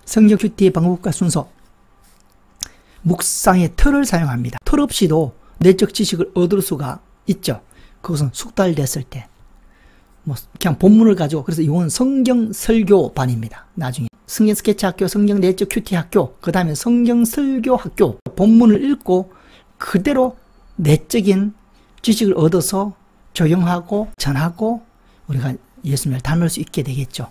성경 큐티의 방법과 순서. 묵상의 틀을 사용합니다. 틀 없이도 내적 지식을 얻을 수가 있죠. 그것은 숙달됐을 때. 그냥 본문을 가지고, 그래서 이건 성경 설교반입니다. 나중에. 성경 스케치 학교, 성경 내적 큐티 학교, 그 다음에 성경 설교 학교. 본문을 읽고 그대로 내적인 지식을 얻어서 적용하고 전하고 우리가 예수님을 닮을 수 있게 되겠죠.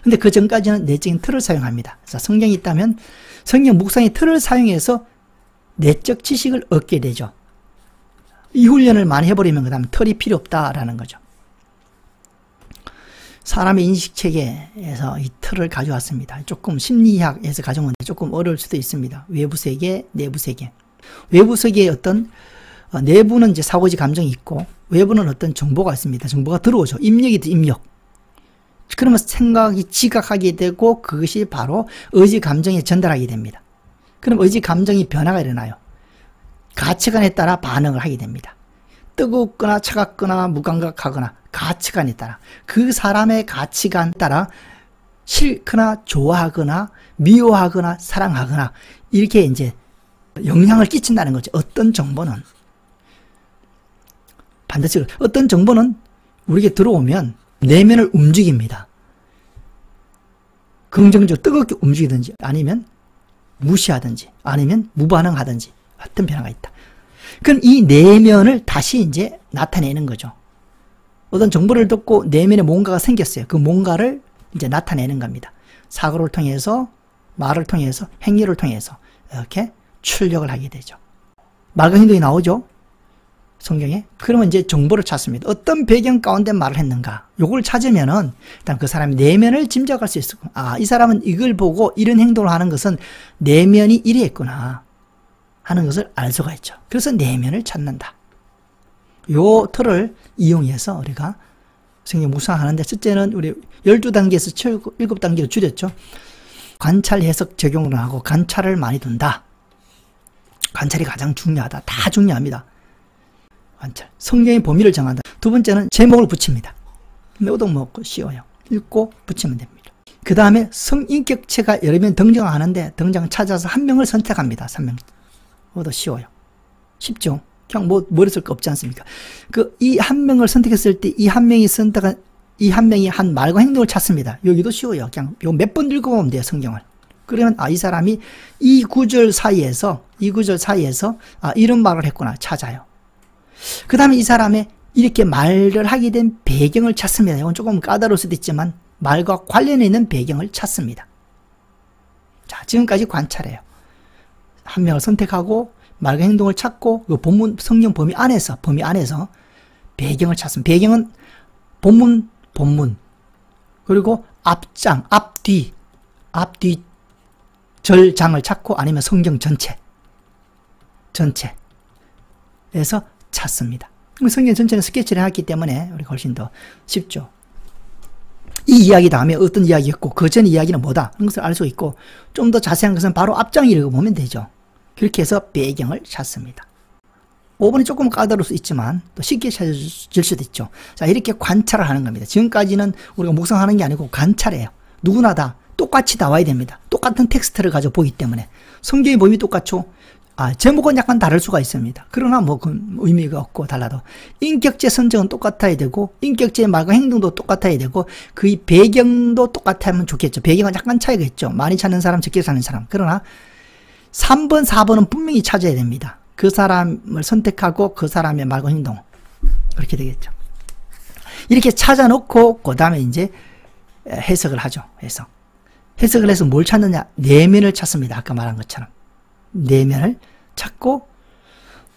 근데 그 전까지는 내적인 틀을 사용합니다. 그래서 성경이 있다면 성경 묵상의 틀을 사용해서 내적 지식을 얻게 되죠. 이 훈련을 많이 해버리면 그 다음에 틀이 필요 없다라는 거죠. 사람의 인식체계에서 이 틀을 가져왔습니다. 조금 심리학에서 가져온 건데 조금 어려울 수도 있습니다. 외부 세계, 내부 세계. 외부 세계의 어떤 내부는 이제 사고지 감정이 있고 외부는 어떤 정보가 있습니다. 정보가 들어오죠. 입력이죠, 입력. 그러면 생각이 지각하게 되고 그것이 바로 의지 감정에 전달하게 됩니다. 그럼 의지 감정이 변화가 일어나요. 가치관에 따라 반응을 하게 됩니다. 뜨겁거나 차갑거나 무감각하거나 가치관에 따라 그 사람의 가치관에 따라 싫거나 좋아하거나 미워하거나 사랑하거나 이렇게 이제 영향을 끼친다는 거죠. 어떤 정보는 반드시 어떤 정보는 우리에게 들어오면 내면을 움직입니다. 긍정적으로 뜨겁게 움직이든지 아니면 무시하든지 아니면 무반응하든지 어떤 변화가 있다. 그럼 이 내면을 다시 이제 나타내는 거죠. 어떤 정보를 듣고 내면에 뭔가가 생겼어요. 그 뭔가를 이제 나타내는 겁니다. 사고를 통해서, 말을 통해서, 행위를 통해서 이렇게 출력을 하게 되죠. 말과 행동이 나오죠. 성경에. 그러면 이제 정보를 찾습니다. 어떤 배경 가운데 말을 했는가. 요걸 찾으면은 일단 그 사람의 내면을 짐작할 수 있고, 아, 이 사람은 이걸 보고 이런 행동을 하는 것은 내면이 이랬구나 하는 것을 알 수가 있죠. 그래서 내면을 찾는다. 요 틀을 이용해서 우리가 성경 묵상하는데, 첫째는 우리 12단계에서 7단계로 줄였죠. 관찰, 해석, 적용을 하고 관찰을 많이 둔다. 관찰이 가장 중요하다. 다 중요합니다. 관찰. 성경의 범위를 정한다. 두 번째는 제목을 붙입니다. 매우도 먹고 쉬워요. 읽고 붙이면 됩니다. 그 다음에 성인격체가 여러 명 등장하는데 등장 찾아서 한 명을 선택합니다. 3명. 그것도 쉬워요. 쉽죠? 그냥 머리 쓸 거 없지 않습니까? 이 한 명을 선택했을 때 이 한 명이 선택한 이 한 명이 한 말과 행동을 찾습니다. 여기도 쉬워요. 그냥 요 몇 번 읽어보면 돼요. 성경을. 그러면 아, 이 사람이 이 구절 사이에서 아, 이런 말을 했구나 찾아요. 그 다음에 이 사람의 이렇게 말을 하게 된 배경을 찾습니다. 이건 조금 까다로울 수도 있지만 말과 관련해 있는 배경을 찾습니다. 자, 지금까지 관찰해요. 한 명을 선택하고 말과 행동을 찾고 그 본문 성경 범위 안에서 배경을 찾습니다. 배경은 본문 그리고 앞장, 앞뒤 절장을 찾고 아니면 성경 전체에서 찾습니다. 성경 전체는 스케치를 해놨기 때문에 우리가 훨씬 더 쉽죠. 이 이야기 다음에 어떤 이야기였고 그 전 이야기는 뭐다 그런 것을 알 수 있고 좀 더 자세한 것은 바로 앞장 읽어보면 되죠. 그렇게 해서 배경을 찾습니다. 5번이 조금 까다로울 수 있지만 또 쉽게 찾아질 수도 있죠. 자, 이렇게 관찰을 하는 겁니다. 지금까지는 우리가 묵상하는 게 아니고 관찰해요. 누구나 다 똑같이 나와야 됩니다. 똑같은 텍스트를 가지고 보기 때문에. 성경의 범위 똑같죠. 아, 제목은 약간 다를 수가 있습니다. 그러나 뭐 그 의미가 없고 달라도 인격체 선정은 똑같아야 되고 인격체의 말과 행동도 똑같아야 되고 그 배경도 똑같으면 좋겠죠. 배경은 약간 차이가 있죠. 많이 찾는 사람, 적게 찾는 사람. 그러나 3번, 4번은 분명히 찾아야 됩니다. 그 사람을 선택하고 그 사람의 말과 행동. 그렇게 되겠죠. 이렇게 찾아놓고 그 다음에 이제 해석을 하죠. 해석을 해서 뭘 찾느냐? 내면을 찾습니다. 아까 말한 것처럼. 내면을 찾고,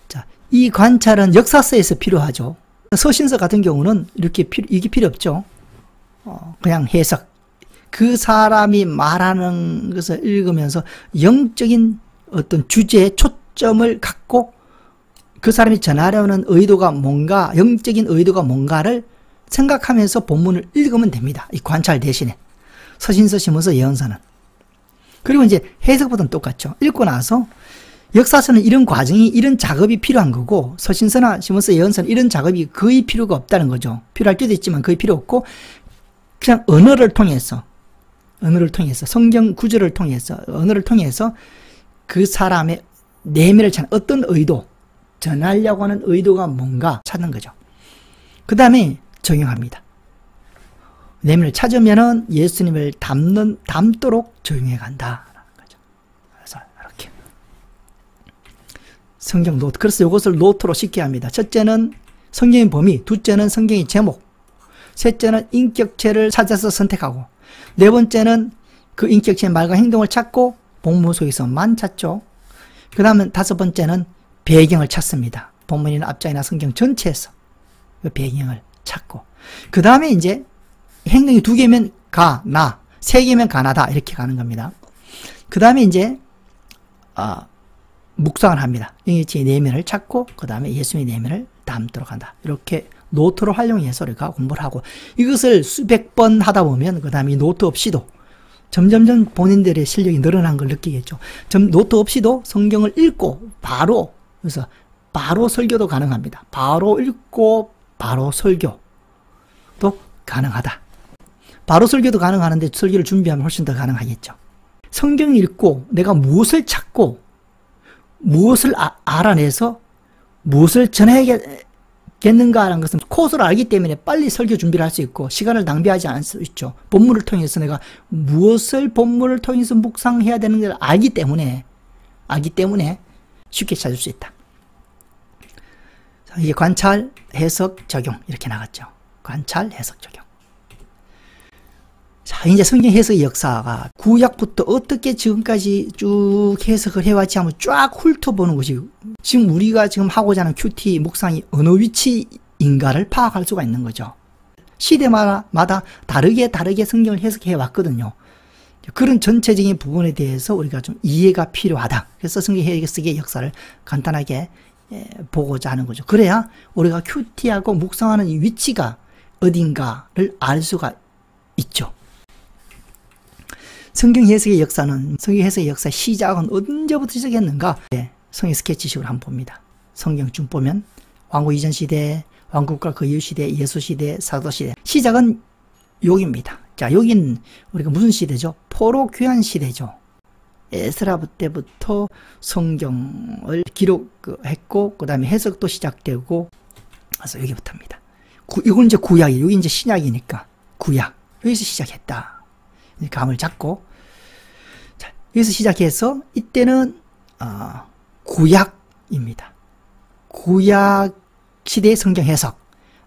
자, 이 관찰은 역사서에서 필요하죠. 서신서 같은 경우는 이게 필요 없죠. 그냥 해석. 그 사람이 말하는 것을 읽으면서 영적인 어떤 주제에 초점을 갖고 그 사람이 전하려는 의도가 뭔가, 영적인 의도가 뭔가를 생각하면서 본문을 읽으면 됩니다. 이 관찰 대신에. 서신서, 시문서, 예언서는. 그리고 이제 해석보다는 똑같죠. 읽고 나서 역사서는 이런 과정이, 이런 작업이 필요한 거고 서신서나 시문서, 예언서는 이런 작업이 거의 필요가 없다는 거죠. 필요할 때도 있지만 거의 필요 없고 그냥 언어를 통해서 언어를 통해서, 성경 구절을 통해서, 언어를 통해서 그 사람의 내면을 찾는 어떤 의도, 전하려고 하는 의도가 뭔가 찾는 거죠. 그 다음에 적용합니다. 내면을 찾으면은 예수님을 닮도록 적용해 간다라는 거죠. 그래서 이렇게 성경 노트. 그래서 이것을 노트로 쉽게 합니다. 첫째는 성경의 범위, 둘째는 성경의 제목, 셋째는 인격체를 찾아서 선택하고, 네 번째는 그 인격체의 말과 행동을 찾고 본문 속에서만 찾죠. 그 다음은 다섯 번째는 배경을 찾습니다. 본문이나 앞장이나 성경 전체에서 그 배경을 찾고, 그 다음에 이제 행동이 두 개면 가, 나, 세 개면 가나다 이렇게 가는 겁니다. 그 다음에 이제 묵상을 합니다. 제 내면을 찾고 그 다음에 예수님의 내면을 담도록 한다. 이렇게 노트로 활용해서 우리가 공부를 하고, 이것을 수백 번 하다 보면 그 다음에 노트 없이도 점점점 본인들의 실력이 늘어난 걸 느끼겠죠. 노트 없이도 성경을 읽고 바로, 그래서 바로 설교도 가능합니다. 바로 읽고 바로 설교도 가능하다. 바로 설교도 가능하는데 설교를 준비하면 훨씬 더 가능하겠죠. 성경을 읽고 내가 무엇을 찾고 무엇을 알아내서 무엇을 전해야겠는가라는 것은 코스를 알기 때문에 빨리 설교 준비를 할 수 있고 시간을 낭비하지 않을 수 있죠. 본문을 통해서 내가 무엇을 본문을 통해서 묵상해야 되는 걸 알기 때문에 쉽게 찾을 수 있다. 이게 관찰, 해석, 적용 이렇게 나갔죠. 관찰, 해석, 적용. 자, 이제 성경 해석의 역사가 구약부터 어떻게 지금까지 쭉 해석을 해왔지 하면 쫙 훑어보는 것이, 지금 우리가 지금 하고자 하는 큐티 묵상이 어느 위치인가를 파악할 수가 있는 거죠. 시대마다 다르게 성경을 해석해 왔거든요. 그런 전체적인 부분에 대해서 우리가 좀 이해가 필요하다. 그래서 성경 해석의 역사를 간단하게 보고자 하는 거죠. 그래야 우리가 큐티하고 묵상하는 이 위치가 어딘가를 알 수가 있죠. 성경 해석의 역사는, 성경 해석의 역사 시작은 언제부터 시작했는가? 성경 스케치식으로 한번 봅니다. 성경 쭉 보면 왕국 이전 시대, 왕국과 그 이후 시대, 예수 시대, 사도 시대. 시작은 여기입니다. 자, 여기는 우리가 무슨 시대죠? 포로 귀환 시대죠. 에스라 때부터 성경을 기록했고, 그 다음에 해석도 시작되고, 그래서 여기부터입니다. 이건 이제 구약이에요. 여기 이제 신약이니까 구약. 여기서 시작했다. 감을 잡고, 자, 여기서 시작해서 이때는 구약입니다. 구약 시대의 성경 해석,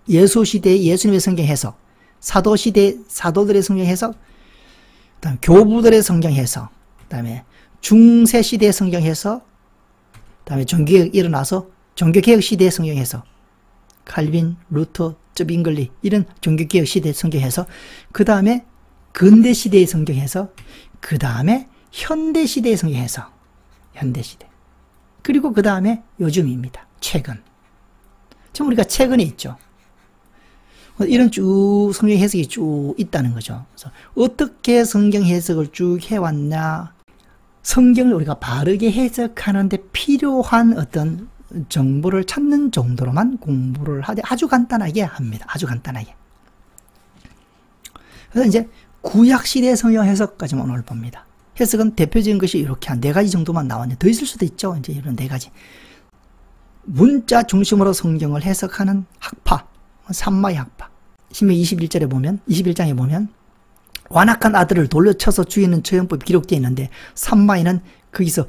예수 시대의 예수님의 성경 해석, 사도 시대 사도들의 성경 해석, 그다음 교부들의 성경 해석, 그다음에 중세 시대의 성경 해석, 그다음에 종교개혁 일어나서 종교개혁 시대의 성경 해석, 칼빈, 루터, 쩌빙글리 이런 종교개혁 시대의 성경 해석, 그 다음에 근대 시대의 성경 해석, 그 다음에 현대 시대의 성경 해석, 현대 시대. 그리고 그 다음에 요즘입니다. 최근. 지금 우리가 최근에 있죠. 이런 쭉 성경 해석이 쭉 있다는 거죠. 그래서 어떻게 성경 해석을 쭉 해왔냐. 성경을 우리가 바르게 해석하는데 필요한 어떤 정보를 찾는 정도로만 공부를 하되 아주 간단하게 합니다. 아주 간단하게. 그래서 이제 구약시대 성경 해석까지만 오늘 봅니다. 해석은 대표적인 것이 이렇게 한 4가지 정도만 나왔는데 더 있을 수도 있죠. 이제 이런 4가지. 문자 중심으로 성경을 해석하는 학파, 삼마의 학파. 신명 21장에 보면 완악한 아들을 돌려 쳐서 죽이는 처형법이 기록되어 있는데, 삼마이는 거기서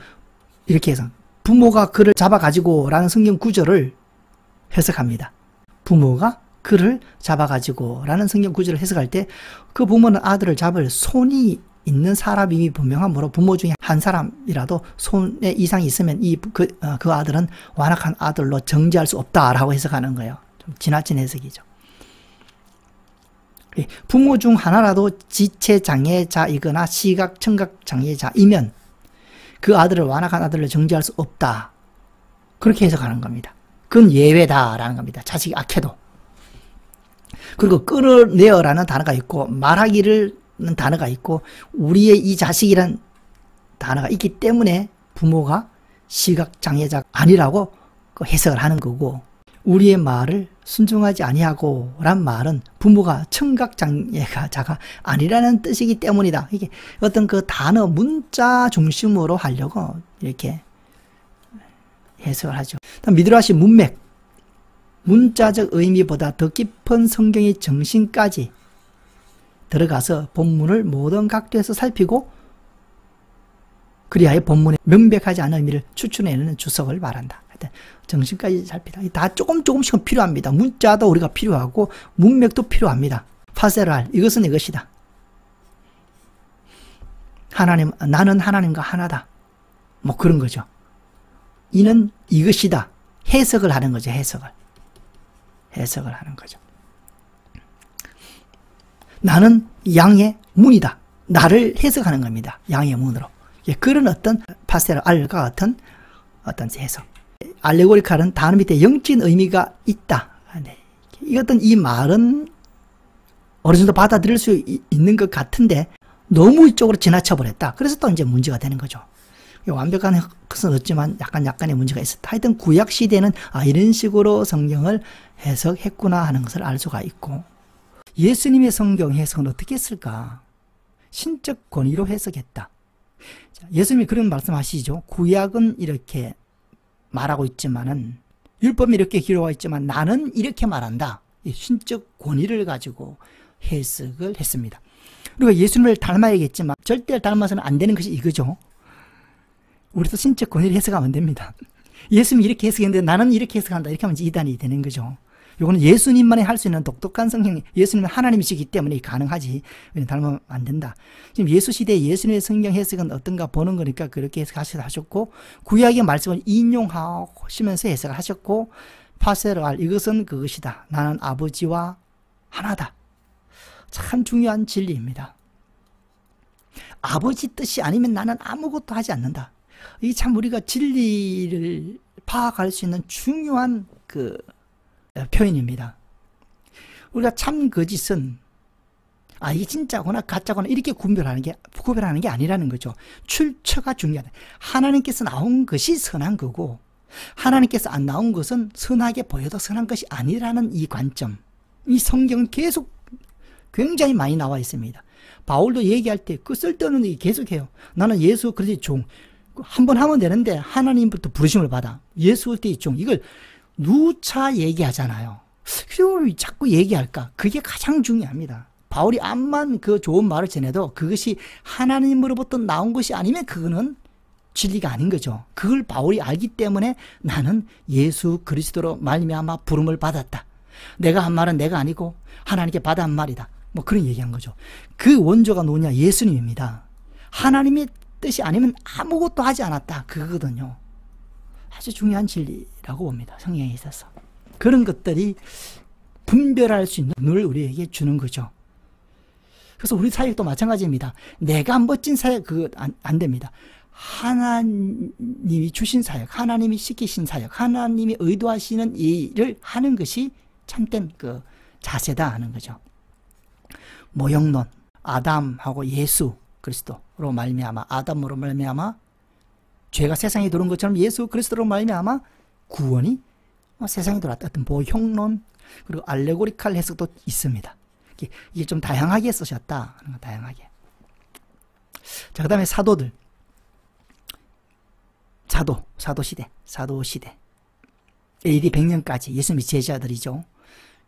이렇게 해서 부모가 그를 잡아가지고 라는 성경 구절을 해석합니다. 부모가 그를 잡아가지고 라는 성경 구절을 해석할 때 그 부모는 아들을 잡을 손이 있는 사람이 분명하므로 부모 중에 한 사람이라도 손에 이상이 있으면 그 아들은 완악한 아들로 정죄할 수 없다라고 해석하는 거예요. 좀 지나친 해석이죠. 부모 중 하나라도 지체장애자이거나 시각, 청각 장애자이면 그 아들을 완악한 아들로 정죄할 수 없다. 그렇게 해석하는 겁니다. 그건 예외다라는 겁니다. 자식이 악해도. 그리고 끌어내어라는 단어가 있고 말하기를 단어가 있고 우리의 이 자식이란 단어가 있기 때문에 부모가 시각장애자가 아니라고 해석을 하는 거고, 우리의 말을 순종하지 아니하고 란 말은 부모가 청각장애자가 아니라는 뜻이기 때문이다. 이게 어떤 그 단어 문자 중심으로 하려고 이렇게 해석을 하죠. 미드라시 문맥, 문자적 의미보다 더 깊은 성경의 정신까지 들어가서 본문을 모든 각도에서 살피고 그리하여 본문의 명백하지 않은 의미를 추출해내는 주석을 말한다. 정신까지 살피다. 다 조금씩은 필요합니다. 문자도 우리가 필요하고 문맥도 필요합니다. 파세랄, 이것은 이것이다. 하나님, 나는 하나님과 하나다. 뭐 그런 거죠. 이는 이것이다. 해석을 하는 거죠. 해석을 하는 거죠. 나는 양의 문이다. 나를 해석하는 겁니다. 양의 문으로. 그런 어떤 파세랄과 같은 어떤 해석. 알레고리칼은 단어 밑에 영적인 의미가 있다. 어떤 이 말은 어느 정도 받아들일 수 있는 것 같은데 너무 이쪽으로 지나쳐 버렸다. 그래서 또 이제 문제가 되는 거죠. 완벽한 것은 없지만 약간의 문제가 있었다. 하여튼 구약 시대는 이런 식으로 성경을 해석했구나 하는 것을 알 수가 있고, 예수님의 성경 해석은 어떻게 했을까? 신적 권위로 해석했다. 예수님이 그런 말씀하시죠. 구약은 이렇게 말하고 있지만은, 율법이 이렇게 기록하고 있지만 나는 이렇게 말한다. 신적 권위를 가지고 해석을 했습니다. 우리가 예수님을 닮아야겠지만 절대 닮아서는 안 되는 것이 이거죠. 우리도 신적 권위를 해석하면 됩니다. 예수님이 이렇게 해석했는데 나는 이렇게 해석한다. 이렇게 하면 이단이 되는 거죠. 이거는 예수님만이 할 수 있는 독특한 성경, 예수님은 하나님이시기 때문에 가능하지. 닮으면 안 된다. 지금 예수 시대에 예수님의 성경 해석은 어떤가 보는 거니까 그렇게 해석하셨고, 구약의 말씀을 인용하시면서 해석을 하셨고, 파세랄, 이것은 그것이다. 나는 아버지와 하나다. 참 중요한 진리입니다. 아버지 뜻이 아니면 나는 아무것도 하지 않는다. 이게 참 우리가 진리를 파악할 수 있는 중요한 그 표현입니다. 우리가 참 거짓은 이게 진짜거나 가짜거나 이렇게 구별하는 게 아니라는 거죠. 출처가 중요하다. 하나님께서 나온 것이 선한 거고 하나님께서 안 나온 것은 선하게 보여도 선한 것이 아니라는 이 관점, 이 성경은 계속 굉장히 많이 나와 있습니다. 바울도 얘기할 때 그 쓸데없는 얘기 계속해요. 나는 예수 그리스도의 종, 한 번 하면 되는데 하나님부터 부르심을 받아. 예수 그리스도의 종, 이걸 누차 얘기하잖아요. 그리고 자꾸 얘기할까? 그게 가장 중요합니다. 바울이 암만 그 좋은 말을 전해도 그것이 하나님으로부터 나온 것이 아니면 그거는 진리가 아닌 거죠. 그걸 바울이 알기 때문에 나는 예수 그리스도로 말미암아 부름을 받았다. 내가 한 말은 내가 아니고 하나님께 받아 한 말이다. 뭐 그런 얘기한 거죠. 그 원조가 누구냐? 예수님입니다. 하나님의 뜻이 아니면 아무것도 하지 않았다. 그거거든요. 아주 중요한 진리라고 봅니다. 성경에 있어서. 그런 것들이 분별할 수 있는 눈을 우리에게 주는 거죠. 그래서 우리 사역도 마찬가지입니다. 내가 멋진 사역, 그거 안 됩니다. 하나님이 주신 사역, 하나님이 시키신 사역, 하나님이 의도하시는 일을 하는 것이 참된 그 자세다 하는 거죠. 모형론, 아담하고 예수 그리스도로 말미암아, 아담으로 말미암아 죄가 세상에 들어온 것처럼 예수 그리스도로 말미암아 구원이 세상에 들어왔다. 어떤 모형론, 그리고 알레고리칼 해석도 있습니다. 이게 좀 다양하게 쓰셨다 하는 거, 다양하게. 자, 그 다음에 사도들. 사도시대. AD 100년까지 예수님의 제자들이죠.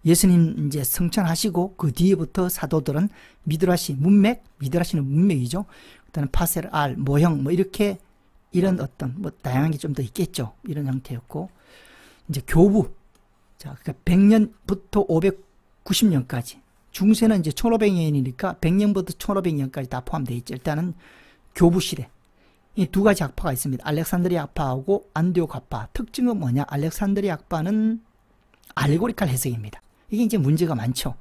예수님 이제 성천하시고 그 뒤에부터 사도들은 미드라시, 문맥, 미드라시는 문맥이죠. 그다음에 파세랄, 모형, 뭐 이렇게 이런 어떤 뭐 다양한 게 좀 더 있겠죠. 이런 형태였고, 이제 교부. 자, 그러니까 100년부터 590년까지. 중세는 이제 1500년이니까 100년부터 1500년까지 다 포함되어 있죠. 일단은 교부 시대. 이 두 가지 학파가 있습니다. 알렉산드리아 학파하고 안디옥 학파. 특징은 뭐냐? 알렉산드리아 학파는 알레고리칼 해석입니다. 이게 이제 문제가 많죠.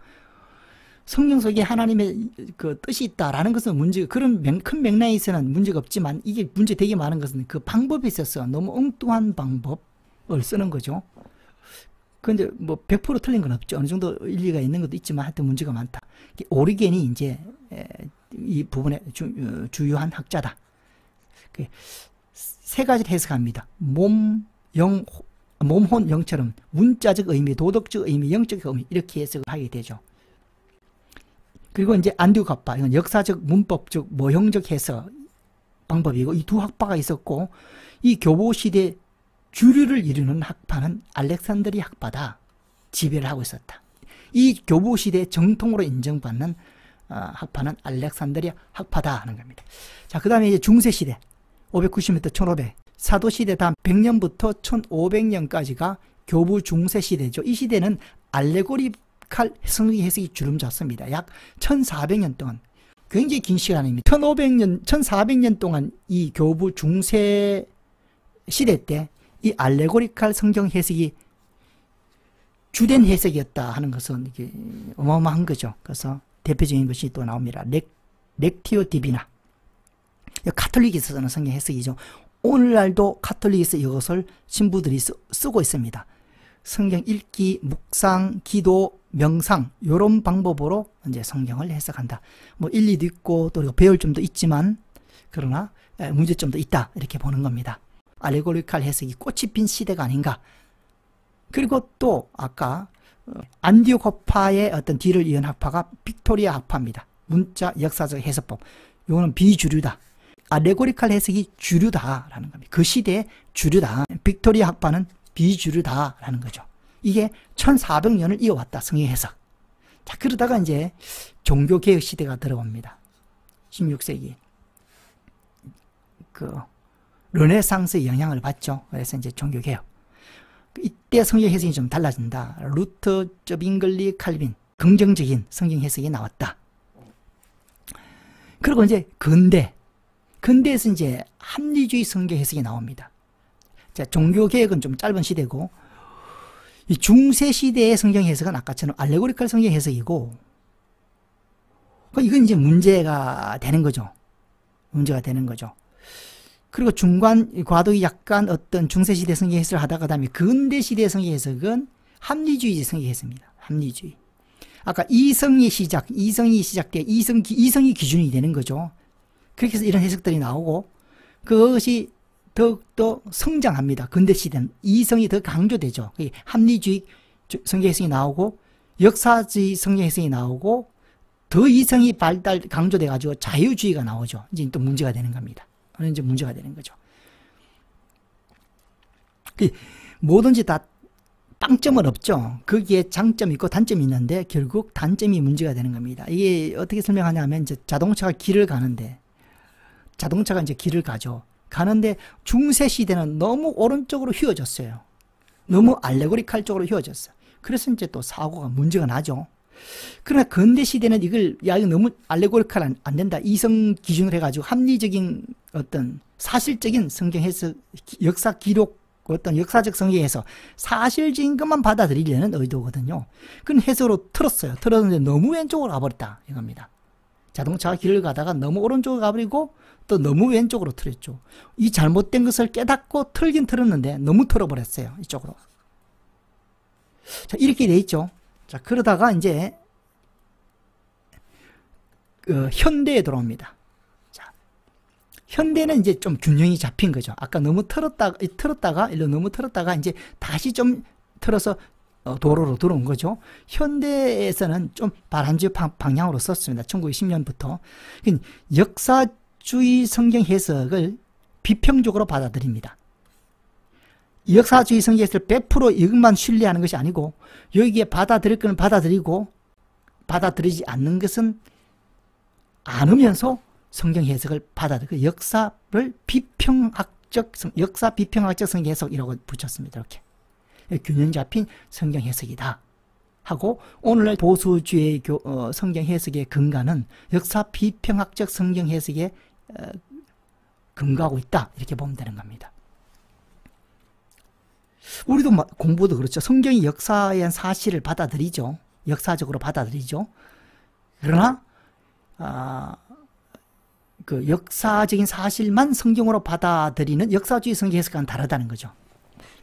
성경 속에 하나님의 그 뜻이 있다라는 것은 문제가, 그런 큰 맥락에서는 문제가 없지만, 이게 문제 되게 많은 것은 그 방법에 있어서 너무 엉뚱한 방법을 쓰는 거죠. 근데 뭐 100% 틀린 건 없죠. 어느 정도 일리가 있는 것도 있지만 하여튼 문제가 많다. 오리겐이 이제 이 부분에 주요한 학자다. 세 가지를 해석합니다. 몸, 영, 몸혼 영처럼 문자적 의미, 도덕적 의미, 영적 의미 이렇게 해석을 하게 되죠. 그리고 이제 안디옥학파, 이건 역사적, 문법적, 모형적 해석 방법이고 이 두 학파가 있었고 이 교보시대 주류를 이루는 학파는 알렉산드리아 학파다. 지배를 하고 있었다. 이 교보시대 정통으로 인정받는 학파는 알렉산드리아 학파다 하는 겁니다. 자, 그 다음에 이제 중세시대 590m 1500 사도시대 다음 100년부터 1500년까지가 교부 중세시대죠. 이 시대는 알레고리칼 성경 해석이 주름잡습니다. 약 1400년 동안 굉장히 긴 시간입니다. 1400년 동안 이 교부 중세 시대 때 이 알레고리칼 성경 해석이 주된 해석이었다 하는 것은 이게 어마어마한 거죠. 그래서 대표적인 것이 또 나옵니다. 렉티오 디비나. 카톨릭에서 쓰는 성경 해석이죠. 오늘날도 카톨릭에서 이것을 신부들이 쓰고 있습니다. 성경 읽기, 묵상, 기도, 명상 이런 방법으로 이제 성경을 해석한다. 뭐 일리도 있고 또 배울 점도 있지만 그러나 문제점도 있다 이렇게 보는 겁니다. 알레고리칼 해석이 꽃이 핀 시대가 아닌가. 그리고 또 아까 안디옥 학파의 어떤 뒤를 이은 학파가 빅토리아 학파입니다. 문자 역사적 해석법. 이거는 비주류다. 알레고리칼 해석이 주류다라는 겁니다. 그 시대의 주류다. 빅토리아 학파는 비주류다라는 거죠. 이게 1400년을 이어왔다. 성경 해석. 자, 그러다가 이제 종교개혁 시대가 들어옵니다. 16세기. 르네상스의 영향을 받죠. 그래서 이제 종교개혁. 이때 성경 해석이 좀 달라진다. 루터, bin글리, 칼빈. 긍정적인 성경 해석이 나왔다. 그리고 이제 근대에서 이제 합리주의 성경 해석이 나옵니다. 자, 종교개혁은 좀 짧은 시대고, 이 중세시대의 성경 해석은 아까처럼 알레고리칼 성경 해석이고, 이건 이제 문제가 되는 거죠. 문제가 되는 거죠. 그리고 중간 과도기 약간 어떤 중세시대 성경 해석을 하다가 그다음에 근대시대 성경 해석은 합리주의 성경 해석입니다. 합리주의. 아까 이성이 시작돼 이성이 기준이 되는 거죠. 그렇게 해서 이런 해석들이 나오고 그것이 더욱더 성장합니다. 근대시대는 이성이 더 강조되죠. 합리주의 성경 해석이 나오고 역사주의 성경 해석이 나오고 더 이성이 강조돼 가지고 자유주의가 나오죠. 이제 또 문제가 되는 겁니다. 이제 문제가 되는 거죠. 뭐든지 다 빵점은 없죠. 거기에 장점이 있고 단점이 있는데 결국 단점이 문제가 되는 겁니다. 이게 어떻게 설명하냐면 이제 자동차가 길을 가는데 자동차가 이제 길을 가죠. 가는데 중세 시대는 너무 오른쪽으로 휘어졌어요. 너무 알레고리칼 쪽으로 휘어졌어요. 그래서 이제 또 사고가 문제가 나죠. 그러나 근대 시대는 이걸 이거 너무 알레고리칼 안 된다. 이성 기준으로 해가지고 합리적인 어떤 사실적인 성경 해석, 역사 기록, 어떤 역사적 성경 해석, 사실적인 것만 받아들이려는 의도거든요. 그런 해석으로 틀었어요. 틀었는데 너무 왼쪽으로 가버렸다 이겁니다. 자동차가 길을 가다가 너무 오른쪽으로 가버리고 또 너무 왼쪽으로 틀었죠. 이 잘못된 것을 깨닫고 틀긴 틀었는데 너무 틀어버렸어요. 이쪽으로. 자, 이렇게 돼 있죠. 자, 그러다가 이제 현대에 들어옵니다. 자, 현대는 이제 좀 균형이 잡힌 거죠. 아까 너무 틀었다가 일로 너무 틀었다가 이제 다시 좀 틀어서 도로로 들어온 거죠. 현대에서는 좀 바람직한 방향으로 썼습니다. 1910년부터 역사주의 성경 해석을 비평적으로 받아들입니다. 역사주의 성경 해석을 100% 이것만 신뢰하는 것이 아니고 여기에 받아들일 것은 받아들이고 받아들이지 않는 것은 않으면서 성경 해석을 받아들이고 역사 비평학적 성경 해석이라고 붙였습니다. 이렇게 균형 잡힌 성경 해석이다 하고 오늘날 보수주의 성경 해석의 근간은 역사 비평학적 성경 해석에 근거하고 있다 이렇게 보면 되는 겁니다. 우리도 공부도 그렇죠. 성경이 역사에 대한 사실을 받아들이죠. 역사적으로 받아들이죠. 그러나 그 역사적인 사실만 성경으로 받아들이는 역사주의 성경 해석과는 다르다는 거죠.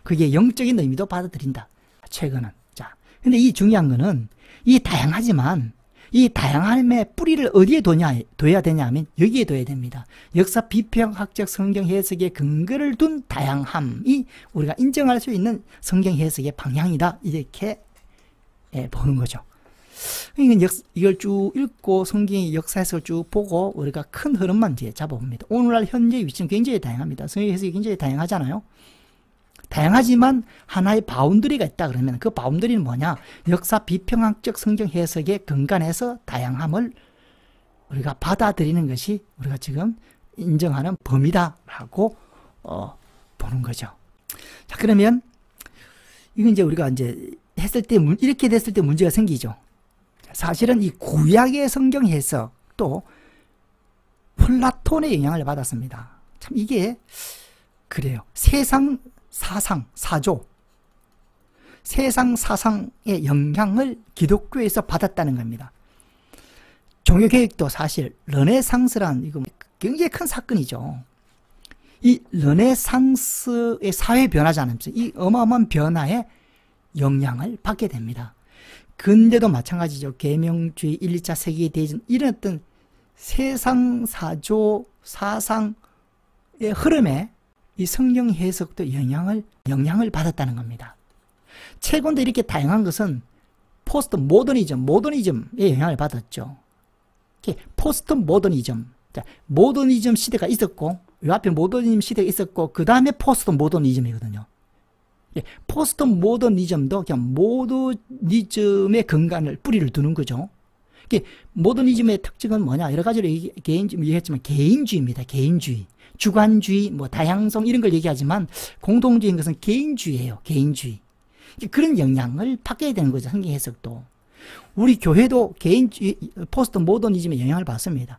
그게 영적인 의미도 받아들인다. 최근은. 자, 근데 이 중요한 거는 이 다양하지만 이 다양함의 뿌리를 어디에 둬야 되냐 하면 여기에 둬야 됩니다. 역사 비평학적 성경 해석의 근거를 둔 다양함이 우리가 인정할 수 있는 성경 해석의 방향이다. 이렇게 보는 거죠. 이걸 쭉 읽고 성경의 역사 해석을 쭉 보고 우리가 큰 흐름만 뒤에 잡아봅니다. 오늘날 현재 위치는 굉장히 다양합니다. 성경 해석이 굉장히 다양하잖아요. 다양하지만 하나의 바운더리가 있다 그러면 그 바운더리는 뭐냐? 역사 비평학적 성경 해석의 근간에서 다양함을 우리가 받아들이는 것이 우리가 지금 인정하는 범위다라고 보는 거죠. 자, 그러면 이건 이제 우리가 이제 했을 때 이렇게 됐을 때 문제가 생기죠. 사실은 이 구약의 성경 해석도 플라톤의 영향을 받았습니다. 참 이게 그래요. 세상 사조, 세상 사상의 영향을 기독교에서 받았다는 겁니다. 종교개혁도 사실 르네상스란 이거 굉장히 큰 사건이죠. 이 르네상스의 사회 변화잖아요. 이 어마어마한 변화에 영향을 받게 됩니다. 근대도 마찬가지죠. 계명주의, 1, 2차 세계대전 이런 어떤 세상 사조, 사상의 흐름에 이 성경 해석도 영향을 받았다는 겁니다. 최근도 이렇게 다양한 것은 포스트 모더니즘의 영향을 받았죠. 포스트 모더니즘, 모더니즘 시대가 있었고, 이 앞에 모더니즘 시대가 있었고, 그 다음에 포스트 모더니즘이거든요. 포스트 모더니즘도 그냥 모더니즘의 근간을 뿌리를 두는 거죠. 모더니즘의 특징은 뭐냐? 여러 가지로 얘기했지만 개인주의입니다. 개인주의. 주관주의, 뭐 다양성 이런 걸 얘기하지만 공통적인 것은 개인주의예요. 개인주의. 그런 영향을 받게 되는 거죠. 성경 해석도. 우리 교회도 개인주의, 포스트 모더니즘의 영향을 받습니다.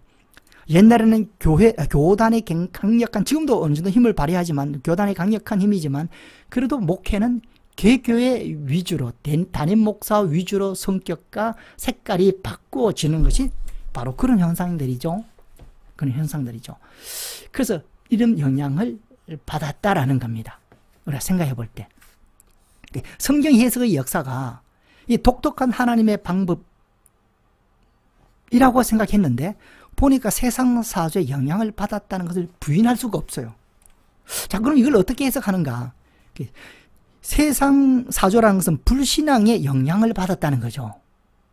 옛날에는 교단의 강력한, 지금도 어느 정도 힘을 발휘하지만 교단의 강력한 힘이지만 그래도 목회는 개교회 위주로, 담임 목사 위주로 성격과 색깔이 바꾸어지는 것이 바로 그런 현상들이죠. 그런 현상들이죠. 그래서 이런 영향을 받았다라는 겁니다. 우리가 생각해 볼 때. 성경 해석의 역사가 이 독특한 하나님의 방법이라고 생각했는데 보니까 세상 사조의 영향을 받았다는 것을 부인할 수가 없어요. 자, 그럼 이걸 어떻게 해석하는가? 세상 사조라는 것은 불신앙의 영향을 받았다는 거죠.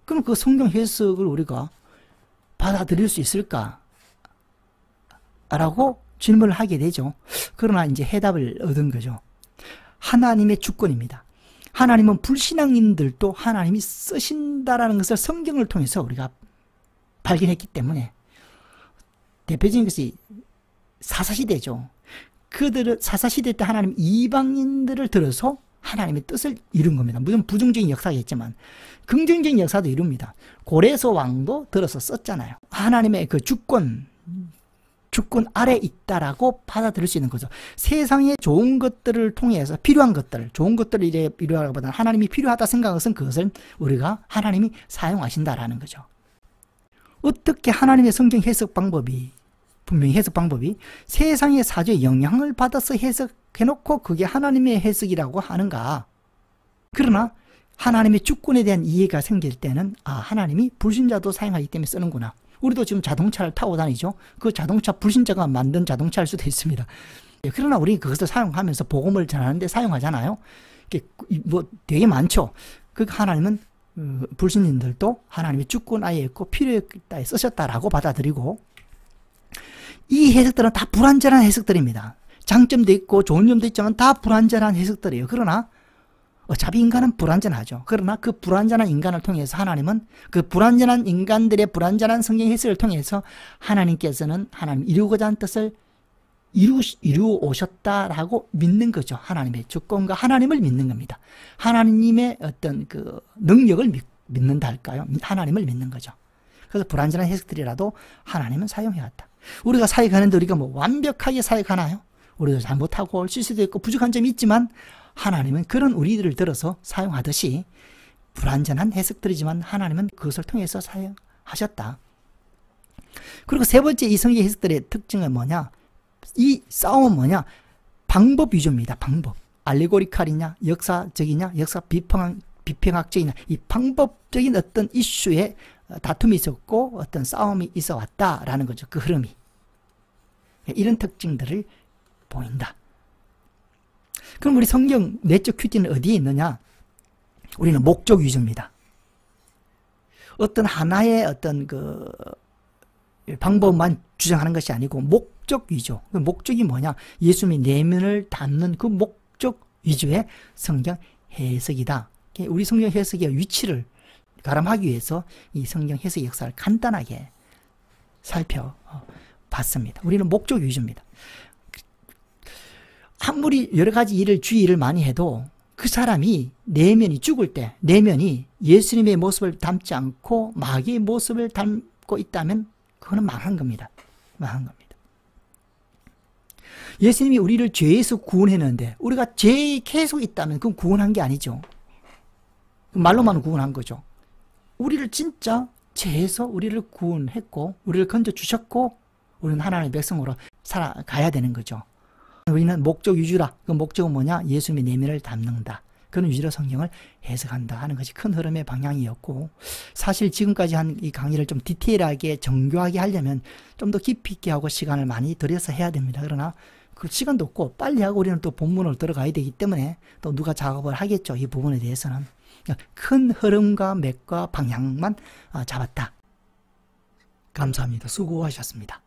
그럼 그 성경 해석을 우리가 받아들일 수 있을까? 라고 질문을 하게 되죠. 그러나 이제 해답을 얻은 거죠. 하나님의 주권입니다. 하나님은 불신앙인들도 하나님이 쓰신다라는 것을 성경을 통해서 우리가 발견했기 때문에 대표적인 것이 사사시대죠. 그들은 사사시대 때 하나님 이방인들을 들어서 하나님의 뜻을 이룬 겁니다. 물론 부정적인 역사겠지만 긍정적인 역사도 이룹니다. 고레서 왕도 들어서 썼잖아요. 하나님의 그 주권 아래 있다라고 받아들일 수 있는 거죠. 세상의 좋은 것들을 통해서 필요한 것들, 좋은 것들을 이루어가보다는 하나님이 필요하다 생각한 것은 그것을 우리가 하나님이 사용하신다라는 거죠. 어떻게 하나님의 성경 해석 방법이 분명히 해석 방법이 세상의 사조에 영향을 받아서 해석해놓고 그게 하나님의 해석이라고 하는가? 그러나 하나님의 주권에 대한 이해가 생길 때는 하나님이 불신자도 사용하기 때문에 쓰는구나. 우리도 지금 자동차를 타고 다니죠. 그 자동차 불신자가 만든 자동차일 수도 있습니다. 그러나 우리 그것을 사용하면서 복음을 전하는데 사용하잖아요. 뭐 되게 많죠. 그 하나님은 불신인들도 하나님의 주권 아래 있고 필요했다에 쓰셨다라고 받아들이고, 이 해석들은 다 불완전한 해석들입니다. 장점도 있고 좋은 점도 있지만 다 불완전한 해석들이에요. 그러나 어차피 인간은 불완전하죠. 그러나 그 불완전한 인간을 통해서 하나님은 그 불완전한 인간들의 불완전한 성경 해석을 통해서 하나님께서는 하나님 이루고자 하는 뜻을 이루어 오셨다라고 믿는 거죠. 하나님의 주권과 하나님을 믿는 겁니다. 하나님의 어떤 그 능력을 믿는다 할까요? 하나님을 믿는 거죠. 그래서 불완전한 해석들이라도 하나님은 사용해왔다. 우리가 사역하는데 우리가 뭐 완벽하게 사역하나요? 우리도 잘못하고 실수도 있고 부족한 점이 있지만 하나님은 그런 우리들을 들어서 사용하듯이 불완전한 해석들이지만 하나님은 그것을 통해서 사용하셨다. 그리고 세 번째 이 성경 해석들의 특징은 뭐냐? 이 싸움은 뭐냐? 방법 위주입니다. 방법. 알레고리칼이냐, 역사적이냐, 역사 비평학적이냐, 이 방법적인 어떤 이슈에 다툼이 있었고 어떤 싸움이 있어 왔다라는 거죠. 그 흐름이. 이런 특징들을 보인다. 그럼 우리 성경 내적 큐티는 어디에 있느냐? 우리는 목적 위주입니다. 어떤 하나의 어떤 그 방법만 주장하는 것이 아니고 목적 위주. 그 목적이 뭐냐? 예수님의 내면을 담는 그 목적 위주의 성경 해석이다. 우리 성경 해석의 위치를 가름하기 위해서 이 성경 해석 역사를 간단하게 살펴봤습니다. 우리는 목적 위주입니다. 아무리 여러 가지 주의 일을 많이 해도 그 사람이 내면이 죽을 때 내면이 예수님의 모습을 담지 않고 마귀의 모습을 담고 있다면 그거는 망한 겁니다. 망한 겁니다. 예수님이 우리를 죄에서 구원했는데 우리가 죄에 계속 있다면 그건 구원한 게 아니죠. 말로만 구원한 거죠. 우리를 진짜 죄에서 우리를 구원했고 우리를 건져주셨고 우리는 하나님의 백성으로 살아가야 되는 거죠. 우리는 목적 위주라. 그 목적은 뭐냐? 예수님의 내면을 담는다. 그런 위주로 성경을 해석한다 하는 것이 큰 흐름의 방향이었고, 사실 지금까지 한 이 강의를 좀 디테일하게 정교하게 하려면 좀 더 깊이 있게 하고 시간을 많이 들여서 해야 됩니다. 그러나 그 시간도 없고 빨리 하고 우리는 또 본문으로 들어가야 되기 때문에 또 누가 작업을 하겠죠. 이 부분에 대해서는. 큰 흐름과 맥과 방향만 잡았다. 감사합니다. 수고하셨습니다.